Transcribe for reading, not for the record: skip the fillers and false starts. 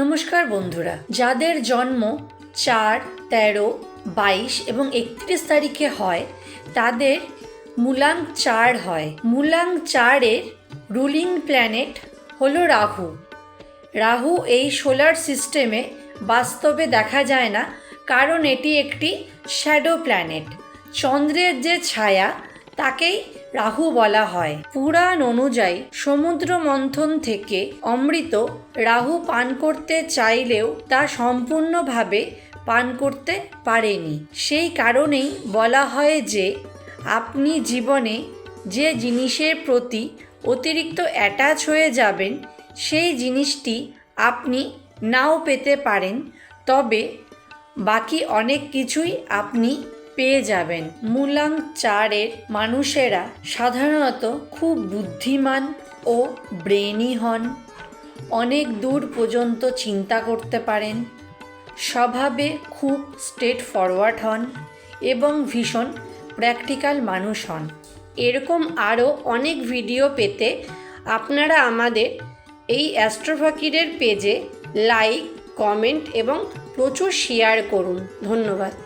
নমস্কার বন্ধুরা, যাদের জন্ম 4, 13, 22 এবং 31 তারিখে হয় তাদের মূলাঙ্ক 4 হয়। মূলাঙ্ক 4-এর রুলিং প্ল্যানেট হলো রাহু। রাহু এই সোলার সিস্টেমে বাস্তবে দেখা যায় না, কারণ এটি একটি শ্যাডো প্ল্যানেট। চন্দ্রের যে ছায়া তাকেই রাহু বলা হয়। পুরাণ অনুযায়ী সমুদ্র মন্থন থেকে অমৃত রাহু পান করতে চাইলেও তা সম্পূর্ণভাবে পান করতে পারেনি। সেই কারণেই বলা হয় যে আপনি জীবনে যে জিনিসের প্রতি অতিরিক্ত অ্যাটাচ হয়ে যাবেন সেই জিনিসটি আপনি নাও পেতে পারেন, তবে বাকি অনেক কিছুই আপনি পেয়ে যাবেন। মূলাঙ্ক 4-এর মানুষেরা সাধারণত খুব বুদ্ধিমান ও ব্রেনি হন, অনেক দূর পর্যন্ত চিন্তা করতে পারেন, স্বভাবে খুব স্ট্রেট ফরওয়ার্ড হন এবং ভীষণ প্র্যাকটিক্যাল মানুষ হন। এরকম আরও অনেক ভিডিও পেতে আপনারা আমাদের এই অ্যাস্ট্রো ফকিরের পেজে লাইক, কমেন্ট এবং প্রচুর শেয়ার করুন। ধন্যবাদ।